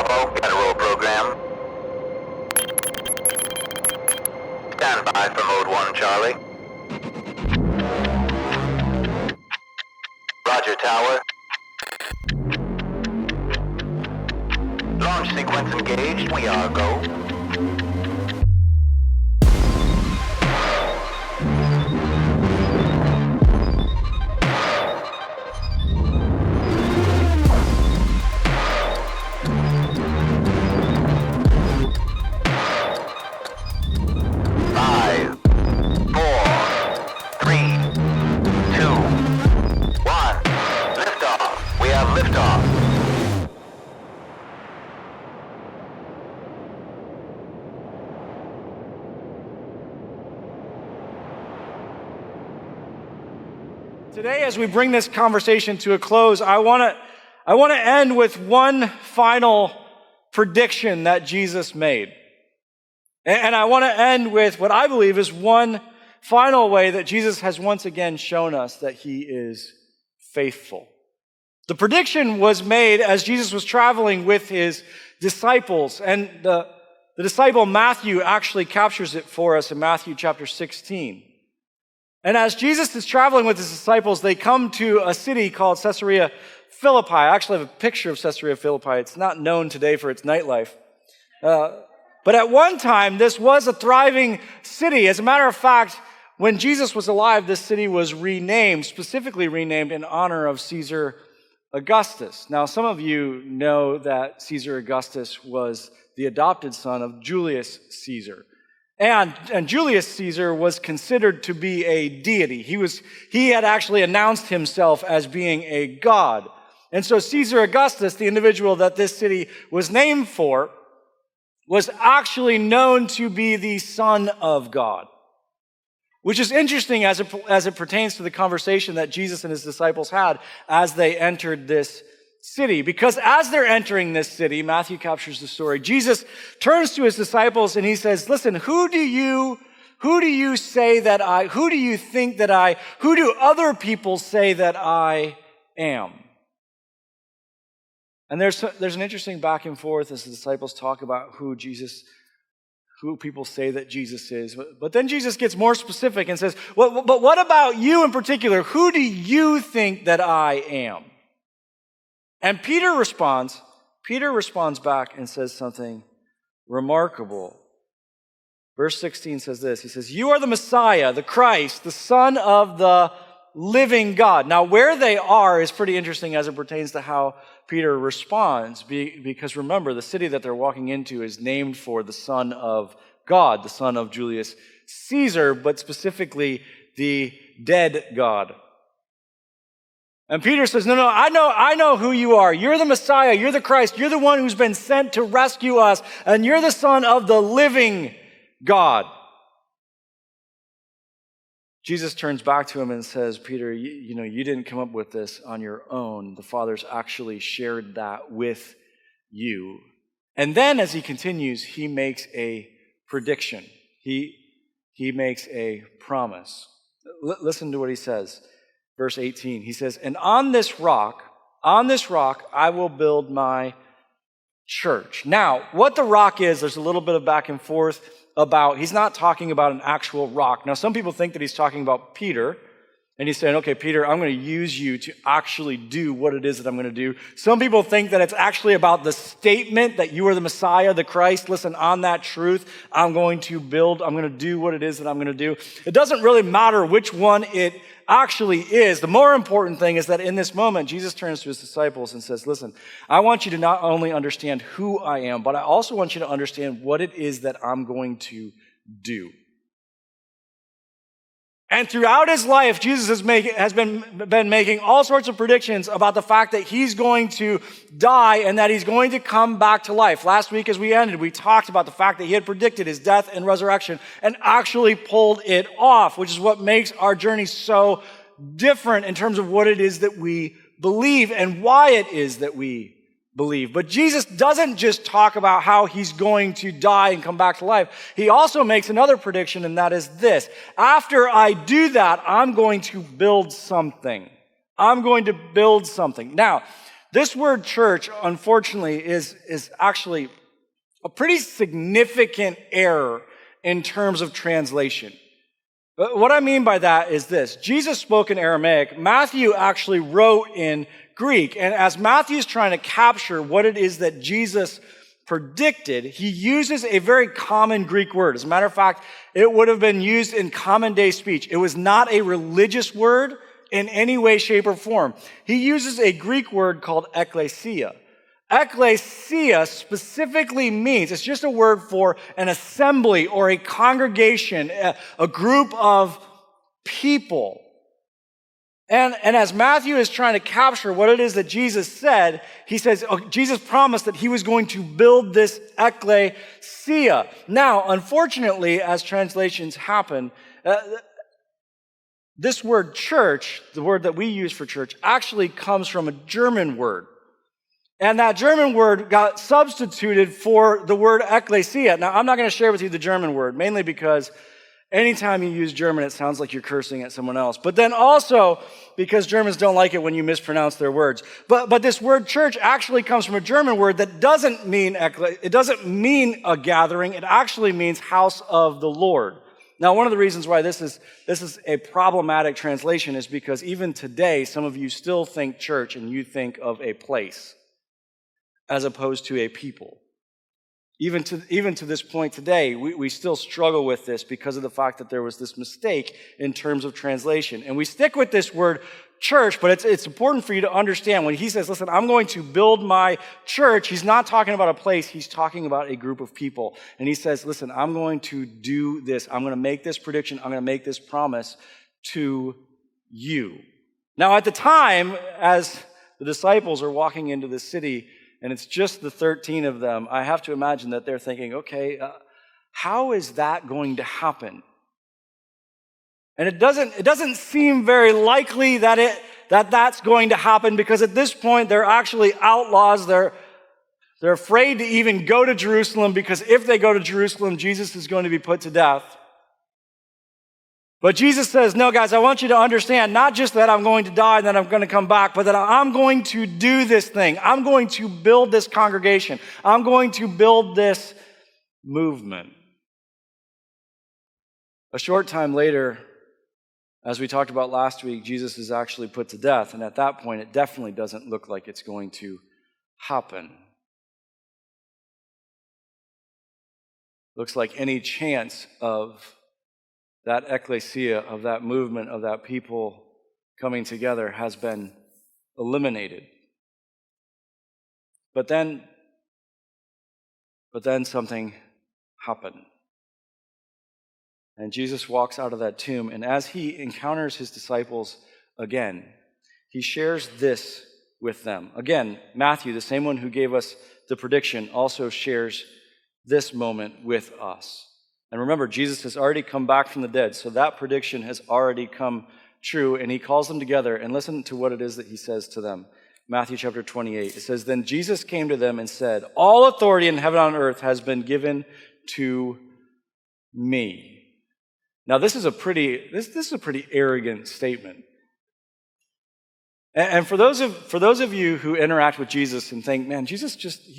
Bravo, got a roll program. Stand by for mode 1, Charlie. Roger, Tower. Launch sequence engaged. We are go. Today, as we bring this conversation to a close, I want to end with one final prediction that Jesus made. And I want to end with what I believe is one final way that Jesus has once again shown us that he is faithful. The prediction was made as Jesus was traveling with his disciples, and the disciple Matthew actually captures it for us in Matthew chapter 16. And as Jesus is traveling with his disciples, they come to a city called Caesarea Philippi. I actually have a picture of Caesarea Philippi. It's not known today for its nightlife. But at one time, this was a thriving city. As a matter of fact, when Jesus was alive, this city was renamed, specifically renamed in honor of Caesar Augustus. Now, some of you know that Caesar Augustus was the adopted son of Julius Caesar. And Julius Caesar was considered to be a deity. He had actually announced himself as being a god. And so Caesar Augustus, the individual that this city was named for, was actually known to be the Son of God. Which is interesting as it pertains to the conversation that Jesus and his disciples had as they entered this city. Because as they're entering this city, Matthew captures the story, Jesus turns to his disciples and he says, listen, who do you think that who do other people say that I am? And there's an interesting back and forth as the disciples talk about who people say that Jesus is. But then Jesus gets more specific and says, but what about you in particular? Who do you think that I am? And Peter responds back and says something remarkable. Verse 16 says this. He says, you are the Messiah, the Christ, the Son of the living God. Now, where they are is pretty interesting as it pertains to how Peter responds. Because remember, the city that they're walking into is named for the Son of God, the son of Julius Caesar, but specifically the dead God. And Peter says, no, I know who you are. You're the Messiah. You're the Christ. You're the one who's been sent to rescue us. And you're the Son of the living God. Jesus turns back to him and says, Peter, you didn't come up with this on your own. The Father's actually shared that with you. And then as he continues, he makes a prediction. He makes a promise. Listen to what he says. Verse 18, he says, and on this rock, I will build my church. Now, what the rock is, there's a little bit of back and forth about, he's not talking about an actual rock. Now, some people think that he's talking about Peter, and he's saying, okay, Peter, I'm going to use you to actually do what it is that I'm going to do. Some people think that it's actually about the statement that you are the Messiah, the Christ. Listen, on that truth, I'm going to do what it is that I'm going to do. It doesn't really matter which one it actually is. The more important thing is that in this moment, Jesus turns to his disciples and says, listen, I want you to not only understand who I am, but I also want you to understand what it is that I'm going to do. And throughout his life, Jesus has been making all sorts of predictions about the fact that he's going to die and that he's going to come back to life. Last week as we ended, we talked about the fact that he had predicted his death and resurrection and actually pulled it off, which is what makes our journey so different in terms of what it is that we believe and why it is that we believe. But Jesus doesn't just talk about how he's going to die and come back to life. He also makes another prediction, and that is this. After I do that, I'm going to build something. I'm going to build something. Now, this word church, unfortunately, is actually a pretty significant error in terms of translation. But what I mean by that is this. Jesus spoke in Aramaic. Matthew actually wrote in Greek. And as Matthew's trying to capture what it is that Jesus predicted, he uses a very common Greek word. As a matter of fact, it would have been used in common day speech. It was not a religious word in any way, shape, or form. He uses a Greek word called ekklesia. Ekklesia specifically means, it's just a word for an assembly or a congregation, a group of people. And as Matthew is trying to capture what it is that Jesus said, he says, Jesus promised that he was going to build this ekklesia. Now, unfortunately, as translations happen, this word church, the word that we use for church, actually comes from a German word. And that German word got substituted for the word ekklesia. Now, I'm not going to share with you the German word, mainly because anytime you use German, it sounds like you're cursing at someone else. But then also because Germans don't like it when you mispronounce their words. But this word church actually comes from a German word that doesn't mean it doesn't mean a gathering. It actually means house of the Lord. Now, one of the reasons why this is a problematic translation is because even today, some of you still think church and you think of a place as opposed to a people. Even to this point today, we still struggle with this because of the fact that there was this mistake in terms of translation. And we stick with this word church, but it's important for you to understand when he says, listen, I'm going to build my church, he's not talking about a place, he's talking about a group of people. And he says, listen, I'm going to do this. I'm going to make this prediction. I'm going to make this promise to you. Now, at the time, as the disciples are walking into the city, and it's just the 13 of them, I have to imagine that they're thinking, okay, how is that going to happen? And it doesn't seem very likely that's going to happen because at this point they're actually outlaws. They're afraid to even go to Jerusalem because if they go to Jerusalem, Jesus is going to be put to death. But Jesus says, no, guys, I want you to understand not just that I'm going to die and then I'm going to come back, but that I'm going to do this thing. I'm going to build this congregation. I'm going to build this movement. A short time later, as we talked about last week, Jesus is actually put to death. And at that point, it definitely doesn't look like it's going to happen. Looks like any chance of that ecclesia, of that movement, of that people coming together has been eliminated. But then something happened. And Jesus walks out of that tomb, and as he encounters his disciples again, he shares this with them. Again, Matthew, the same one who gave us the prediction, also shares this moment with us. And remember, Jesus has already come back from the dead, so that prediction has already come true, and he calls them together, and listen to what it is that he says to them. Matthew chapter 28, it says, "Then Jesus came to them and said, 'All authority in heaven and on earth has been given to me.'" Now, this is a pretty arrogant statement. And for those of you who interact with Jesus and think, man, he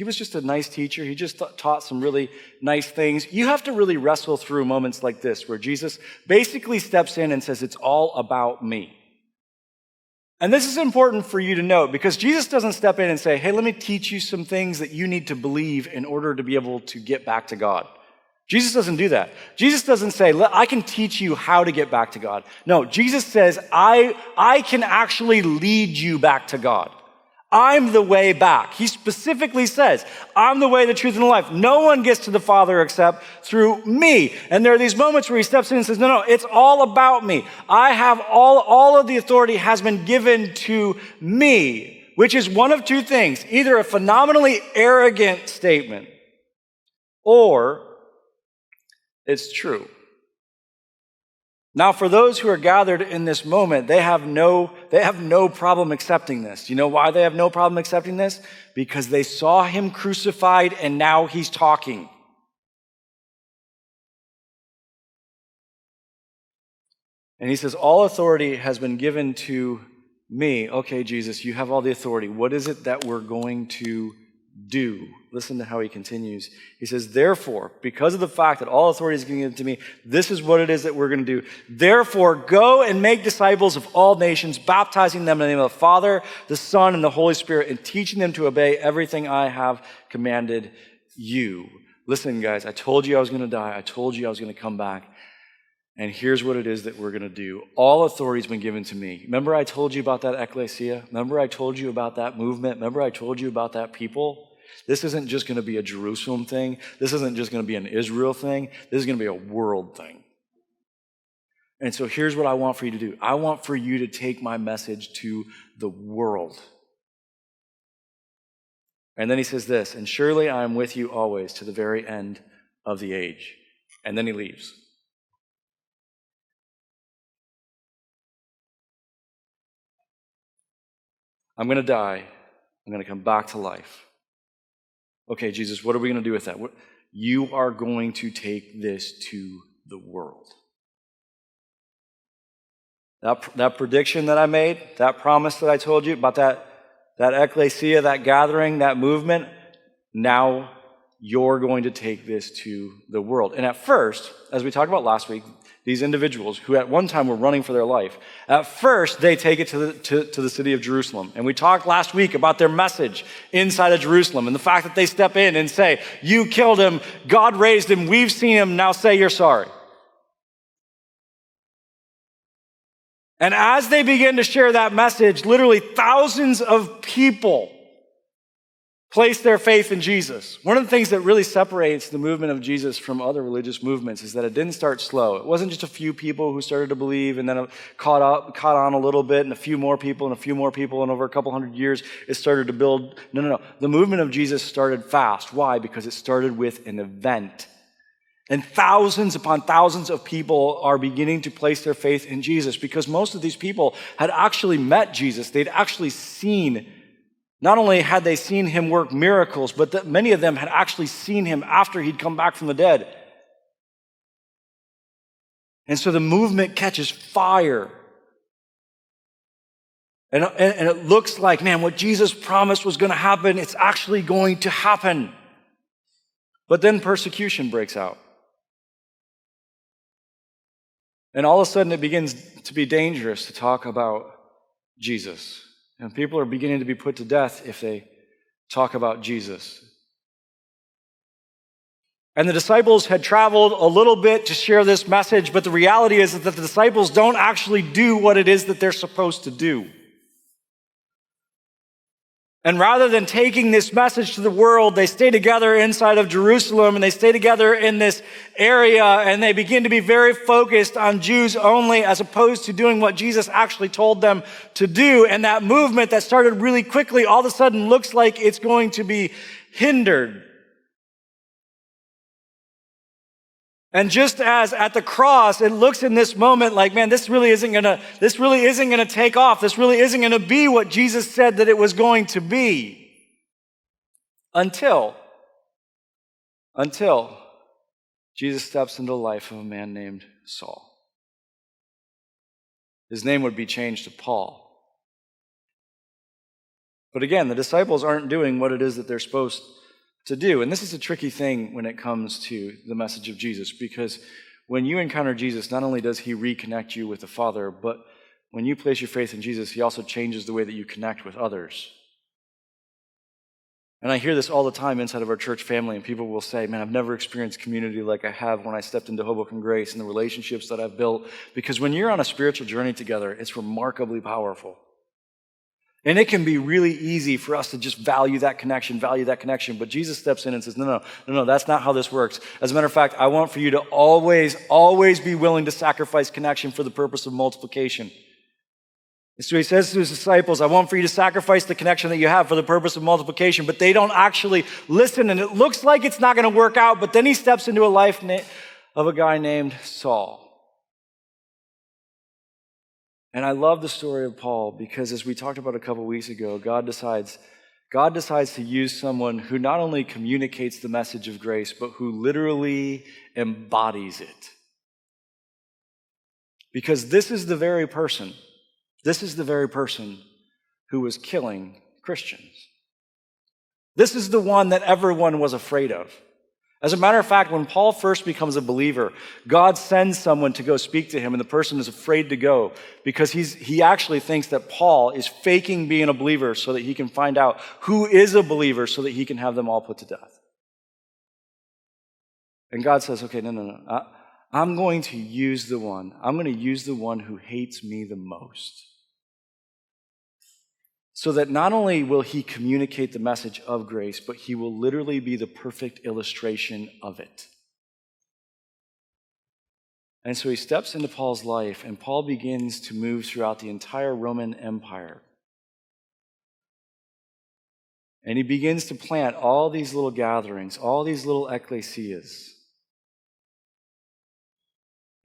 was just a nice teacher. He just taught some really nice things. You have to really wrestle through moments like this where Jesus basically steps in and says, it's all about me. And this is important for you to note because Jesus doesn't step in and say, hey, let me teach you some things that you need to believe in order to be able to get back to God. Jesus doesn't do that. Jesus doesn't say, I can teach you how to get back to God. No, Jesus says, I can actually lead you back to God. I'm the way back. He specifically says, I'm the way, the truth, and the life. No one gets to the Father except through me. And there are these moments where he steps in and says, no, it's all about me. I have all of the authority has been given to me, which is one of two things, either a phenomenally arrogant statement or it's true. Now, for those who are gathered in this moment, they have no problem accepting this. You know why they have no problem accepting this? Because they saw him crucified and now he's talking. And he says, all authority has been given to me. Okay, Jesus, you have all the authority. What is it that we're going to do? Listen to how he continues. He says, therefore, because of the fact that all authority is given to me, this is what it is that we're going to do. Therefore, go and make disciples of all nations, baptizing them in the name of the Father, the Son, and the Holy Spirit, and teaching them to obey everything I have commanded you. Listen, guys, I told you I was going to die. I told you I was going to come back. And here's what it is that we're going to do. All authority has been given to me. Remember I told you about that ecclesia? Remember I told you about that movement? Remember I told you about that people? This isn't just going to be a Jerusalem thing. This isn't just going to be an Israel thing. This is going to be a world thing. And so here's what I want for you to do. I want for you to take my message to the world. And then he says this, and surely I am with you always to the very end of the age. And then he leaves. I'm going to die. I'm going to come back to life. Okay, Jesus, what are we going to do with that? You are going to take this to the world. That prediction that I made, that promise that I told you about that ecclesia, that gathering, that movement, now you're going to take this to the world. And at first, as we talked about last week, these individuals who at one time were running for their life, at first they take it to the city of Jerusalem. And we talked last week about their message inside of Jerusalem and the fact that they step in and say, you killed him, God raised him, we've seen him, now say you're sorry. And as they begin to share that message, literally thousands of people place their faith in Jesus. One of the things that really separates the movement of Jesus from other religious movements is that it didn't start slow. It wasn't just a few people who started to believe and then it caught on a little bit and a few more people and a few more people, and over a couple hundred years it started to build. No. The movement of Jesus started fast. Why? Because it started with an event. And thousands upon thousands of people are beginning to place their faith in Jesus because most of these people had actually met Jesus. They'd actually seen, not only had they seen him work miracles, but that many of them had actually seen him after he'd come back from the dead. And so the movement catches fire. And it looks like, man, what Jesus promised was going to happen, it's actually going to happen. But then persecution breaks out. And all of a sudden it begins to be dangerous to talk about Jesus. And people are beginning to be put to death if they talk about Jesus. And the disciples had traveled a little bit to share this message, but the reality is that the disciples don't actually do what it is that they're supposed to do. And rather than taking this message to the world, they stay together inside of Jerusalem and they stay together in this area and they begin to be very focused on Jews only as opposed to doing what Jesus actually told them to do. And that movement that started really quickly all of a sudden looks like it's going to be hindered. And just as at the cross, it looks in this moment like, man, this really isn't gonna take off. This really isn't gonna be what Jesus said that it was going to be. Until Jesus steps into the life of a man named Saul. His name would be changed to Paul. But again, the disciples aren't doing what it is that they're supposed to do. And this is a tricky thing when it comes to the message of Jesus, because when you encounter Jesus, not only does he reconnect you with the Father, but when you place your faith in Jesus, he also changes the way that you connect with others. And I hear this all the time inside of our church family, and people will say, man, I've never experienced community like I have when I stepped into Hoboken Grace and the relationships that I've built. Because when you're on a spiritual journey together, it's remarkably powerful. And it can be really easy for us to just value that connection. But Jesus steps in and says, no, that's not how this works. As a matter of fact, I want for you to always be willing to sacrifice connection for the purpose of multiplication. And so he says to his disciples, I want for you to sacrifice the connection that you have for the purpose of multiplication, but they don't actually listen, and it looks like it's not going to work out, but then he steps into a life of a guy named Saul. And I love the story of Paul because, as we talked about a couple weeks ago, God decides to use someone who not only communicates the message of grace, but who literally embodies it. Because this is the very person This is the very person who was killing Christians. This is the one that everyone was afraid of. As a matter of fact, when Paul first becomes a believer, God sends someone to go speak to him, and the person is afraid to go because he actually thinks that Paul is faking being a believer so that he can find out who is a believer so that he can have them all put to death. And God says, okay, no. I'm going to use the one. I'm going to use the one who hates me the most. So that not only will he communicate the message of grace, but he will literally be the perfect illustration of it. And so he steps into Paul's life, and Paul begins to move throughout the entire Roman Empire. And he begins to plant all these little gatherings, all these little ecclesias.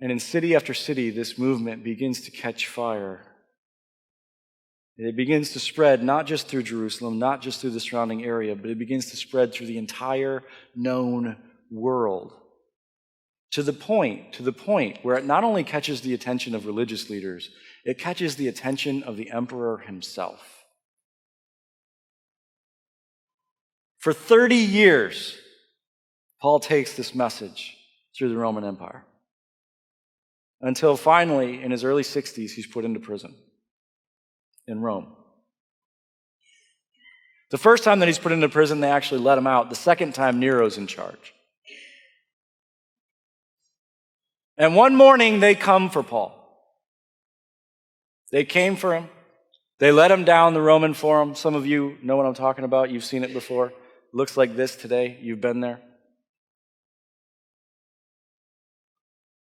And in city after city, this movement begins to catch fire. It begins to spread not just through Jerusalem, not just through the surrounding area, but it begins to spread through the entire known world. To the point where it not only catches the attention of religious leaders, it catches the attention of the emperor himself. For 30 years, Paul takes this message through the Roman Empire. Until finally, in his early 60s, he's put into prison in Rome. The first time that he's put into prison, they actually let him out. The second time, Nero's in charge. And one morning, they come for Paul. They came for him. They let him down the Roman Forum. Some of you know what I'm talking about. You've seen it before. It looks like this today. You've been there.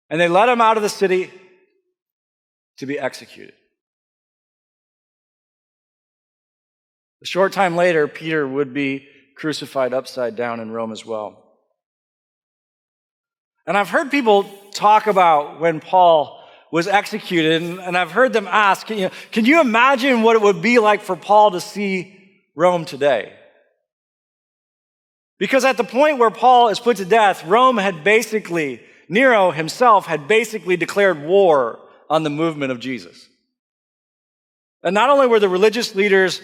And they let him out of the city to be executed. A short time later, Peter would be crucified upside down in Rome as well. And I've heard people talk about when Paul was executed, and I've heard them ask, can you imagine what it would be like for Paul to see Rome today? Because at the point where Paul is put to death, Nero himself had basically declared war on the movement of Jesus. And not only were the religious leaders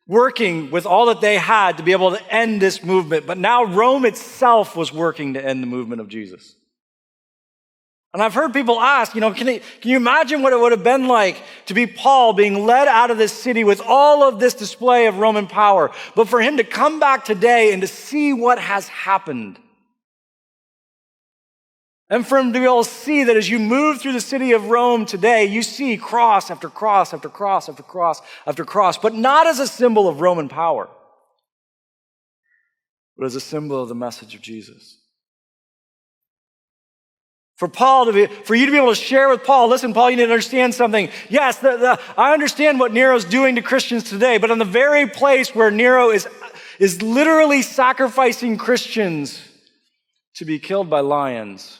working with all that they had to be able to end this movement, but now Rome itself was working to end the movement of Jesus. And I've heard people ask, can you imagine what it would have been like to be Paul being led out of this city with all of this display of Roman power, but for him to come back today and to see what has happened? And for him to be able to see that as you move through the city of Rome today, you see cross after cross after cross after cross after cross, but not as a symbol of Roman power, but as a symbol of the message of Jesus. For you to be able to share with Paul, listen, Paul, you need to understand something. Yes, I understand what Nero's doing to Christians today, but in the very place where Nero is literally sacrificing Christians to be killed by lions,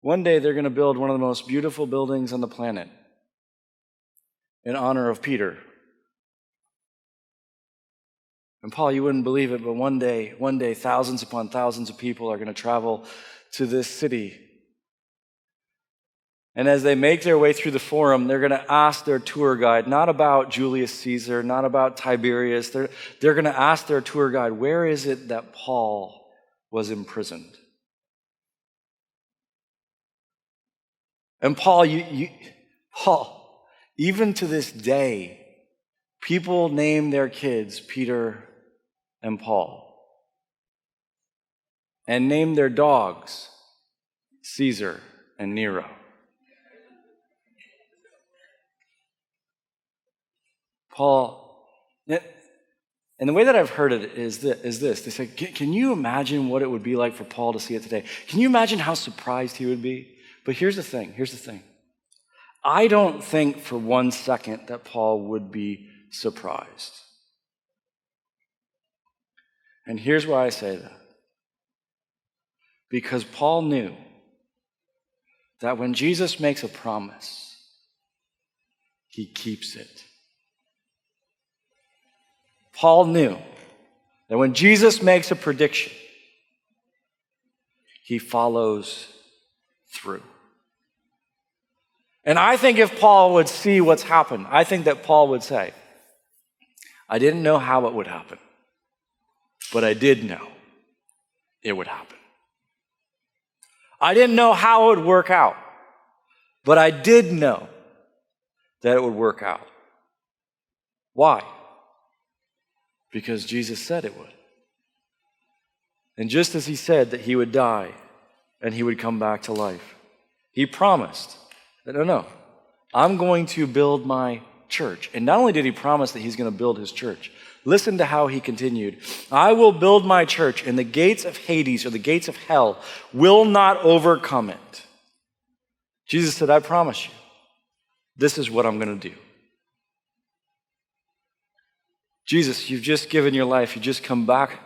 one day they're going to build one of the most beautiful buildings on the planet in honor of Peter. And Paul, you wouldn't believe it, but one day, thousands upon thousands of people are going to travel to this city. And as they make their way through the forum, they're going to ask their tour guide, not about Julius Caesar, not about Tiberius. They're going to ask their tour guide, where is it that Paul was imprisoned? And Paul, even to this day, people name their kids Peter and Paul, and name their dogs Caesar and Nero. Paul, and the way that I've heard it is this. They say, can you imagine what it would be like for Paul to see it today? Can you imagine how surprised he would be? But here's the thing. I don't think for 1 second that Paul would be surprised. And here's why I say that. Because Paul knew that when Jesus makes a promise, he keeps it. Paul knew that when Jesus makes a prediction, he follows through. And I think if Paul would see what's happened, I think that Paul would say, I didn't know how it would happen, but I did know it would happen. I didn't know how it would work out, but I did know that it would work out. Why? Because Jesus said it would. And just as he said that he would die and he would come back to life, he promised that, no, I'm going to build my church. And not only did he promise that he's going to build his church, listen to how he continued. I will build my church, and the gates of Hades, or the gates of hell, will not overcome it. Jesus said, I promise you, this is what I'm going to do. Jesus, you've just given your life. You just come back.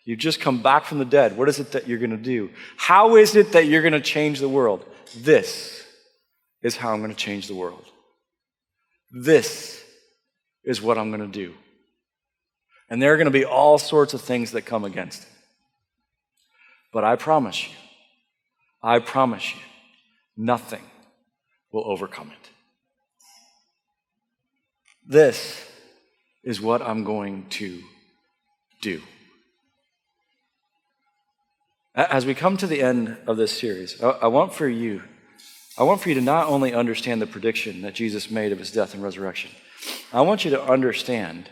You've just come back from the dead. What is it that you're going to do? How is it that you're going to change the world? This is how I'm going to change the world. This is what I'm going to do. And there are going to be all sorts of things that come against it. But I promise you, nothing will overcome it. This is what I'm going to do. As we come to the end of this series, I want for you to not only understand the prediction that Jesus made of his death and resurrection. I want you to understand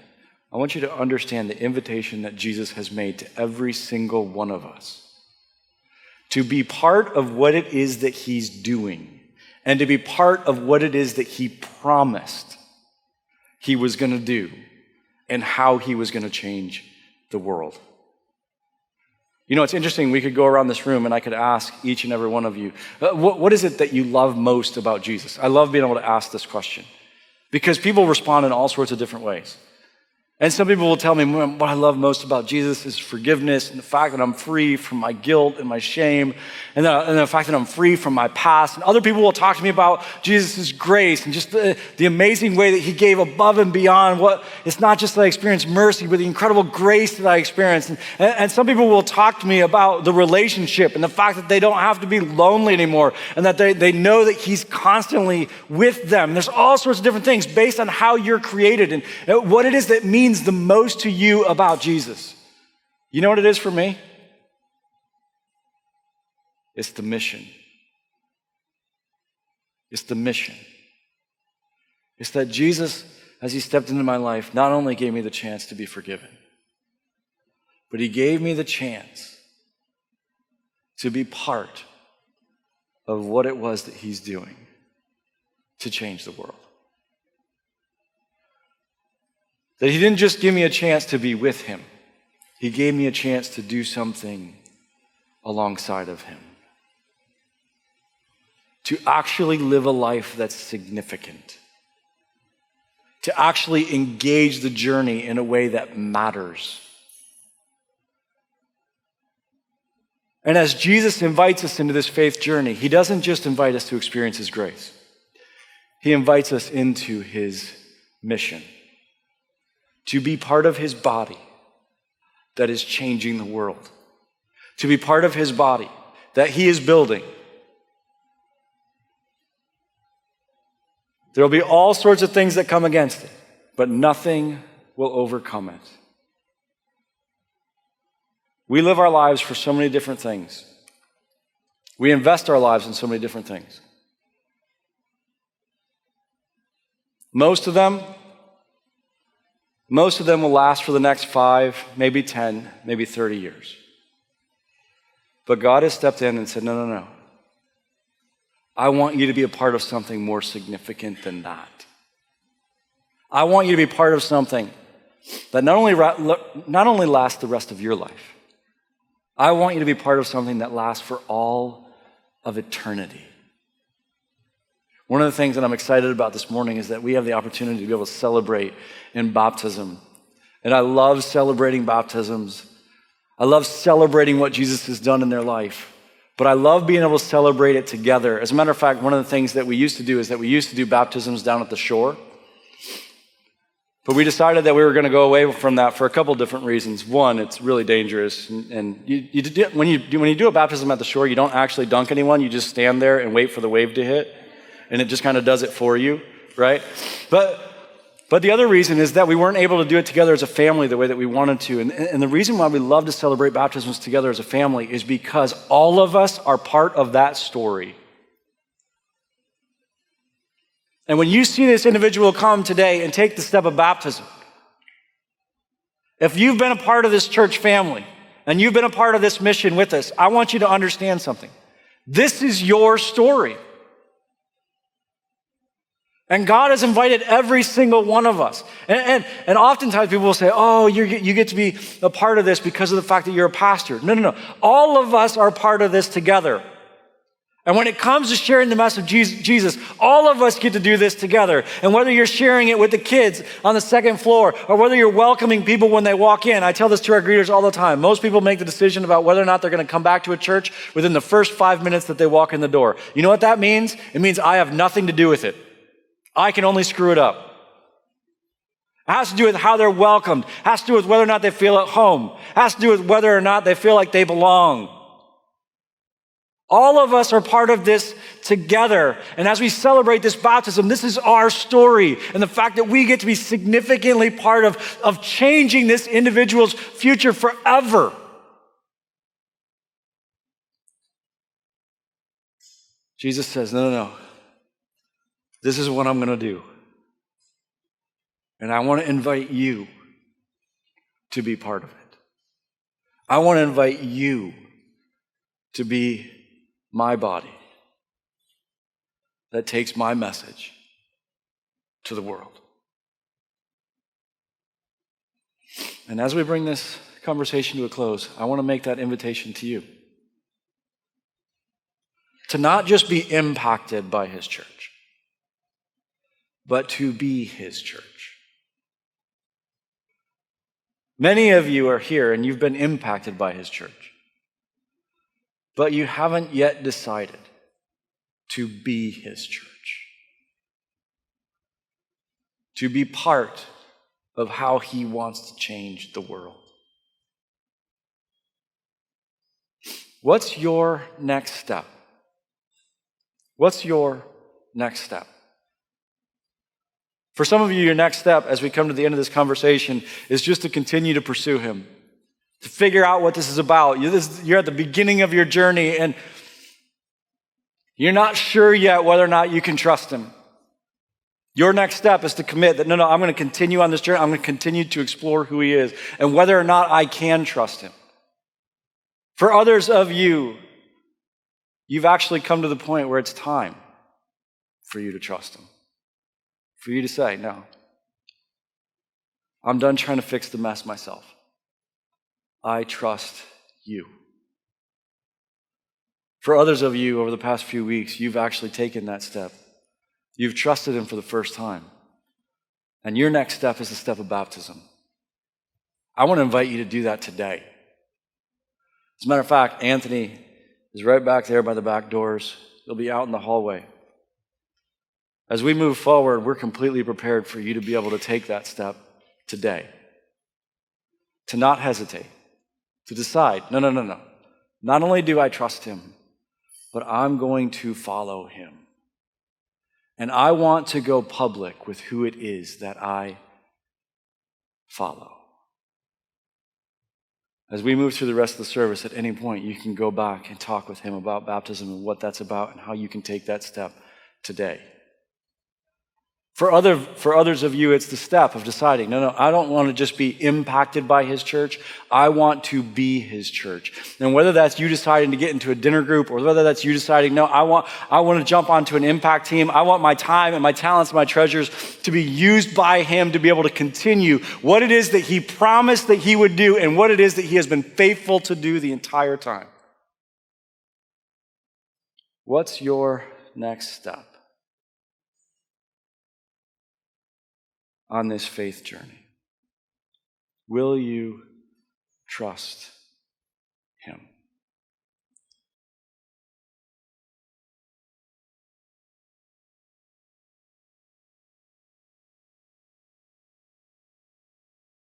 the invitation that Jesus has made to every single one of us to be part of what it is that he's doing and to be part of what it is that he promised he was going to do and how he was going to change the world. You know, it's interesting. We could go around this room and I could ask each and every one of you, what is it that you love most about Jesus? I love being able to ask this question because people respond in all sorts of different ways. And some people will tell me what I love most about Jesus is forgiveness and the fact that I'm free from my guilt and my shame and the fact that I'm free from my past. And other people will talk to me about Jesus' grace and just the amazing way that he gave above and beyond what it's not just that I experienced mercy, but the incredible grace that I experienced. And some people will talk to me about the relationship and the fact that they don't have to be lonely anymore and that they know that he's constantly with them. And there's all sorts of different things based on how you're created and what it is that means the most to you about Jesus. You know what it is for me? It's the mission. It's the mission. It's that Jesus, as he stepped into my life, not only gave me the chance to be forgiven, but he gave me the chance to be part of what it was that he's doing to change the world. That he didn't just give me a chance to be with him. He gave me a chance to do something alongside of him. To actually live a life that's significant. To actually engage the journey in a way that matters. And as Jesus invites us into this faith journey, he doesn't just invite us to experience his grace. He invites us into his mission. To be part of his body that is changing the world. To be part of his body that he is building. There will be all sorts of things that come against it, but nothing will overcome it. We live our lives for so many different things. We invest our lives in so many different things. Most of them will last for the next 5, maybe 10, maybe 30 years. But God has stepped in and said, no. I want you to be a part of something more significant than that. I want you to be part of something that not only lasts the rest of your life. I want you to be part of something that lasts for all of eternity. One of the things that I'm excited about this morning is that we have the opportunity to be able to celebrate in baptism. And I love celebrating baptisms. I love celebrating what Jesus has done in their life. But I love being able to celebrate it together. As a matter of fact, one of the things that we used to do is that we used to do baptisms down at the shore. But we decided that we were going to go away from that for a couple different reasons. One, it's really dangerous. And when you do a baptism at the shore, you don't actually dunk anyone. You just stand there and wait for the wave to hit. and it just kind of does it for you, right? But the other reason is that we weren't able to do it together as a family the way that we wanted to. And the reason why we love to celebrate baptisms together as a family is because all of us are part of that story. And when you see this individual come today and take the step of baptism, if you've been a part of this church family and you've been a part of this mission with us, I want you to understand something. This is your story. And God has invited every single one of us. And oftentimes people will say, oh, you get to be a part of this because of the fact that you're a pastor. No. All of us are part of this together. And when it comes to sharing the message of Jesus, all of us get to do this together. And whether you're sharing it with the kids on the second floor or whether you're welcoming people when they walk in, I tell this to our greeters all the time. Most people make the decision about whether or not they're going to come back to a church within the first 5 minutes that they walk in the door. You know what that means? It means I have nothing to do with it. I can only screw it up. It has to do with how they're welcomed. It has to do with whether or not they feel at home. It has to do with whether or not they feel like they belong. All of us are part of this together. And as we celebrate this baptism, this is our story. And the fact that we get to be significantly part of changing this individual's future forever. Jesus says, no. This is what I'm going to do. And I want to invite you to be part of it. I want to invite you to be my body that takes my message to the world. And as we bring this conversation to a close, I want to make that invitation to you. To not just be impacted by his church, but to be his church. Many of you are here and you've been impacted by his church, but you haven't yet decided to be his church, to be part of how he wants to change the world. What's your next step? What's your next step? For some of you, your next step as we come to the end of this conversation is just to continue to pursue him, to figure out what this is about. You're at the beginning of your journey and you're not sure yet whether or not you can trust him. Your next step is to commit that, no, I'm going to continue on this journey. I'm going to continue to explore who he is and whether or not I can trust him. For others of you, you've actually come to the point where it's time for you to trust him. For you to say, no, I'm done trying to fix the mess myself. I trust you. For others of you, over the past few weeks, you've actually taken that step. You've trusted him for the first time. And your next step is the step of baptism. I want to invite you to do that today. As a matter of fact, Anthony is right back there by the back doors. He'll be out in the hallway. As we move forward, we're completely prepared for you to be able to take that step today. To not hesitate. To decide, no. Not only do I trust him, but I'm going to follow him. And I want to go public with who it is that I follow. As we move through the rest of the service, at any point, you can go back and talk with him about baptism and what that's about and how you can take that step today. For others of you, it's the step of deciding, no, I don't want to just be impacted by his church. I want to be his church. And whether that's you deciding to get into a dinner group or whether that's you deciding, no, I want to jump onto an impact team. I want my time and my talents and my treasures to be used by him to be able to continue what it is that he promised that he would do and what it is that he has been faithful to do the entire time. What's your next step on this faith journey? Will you trust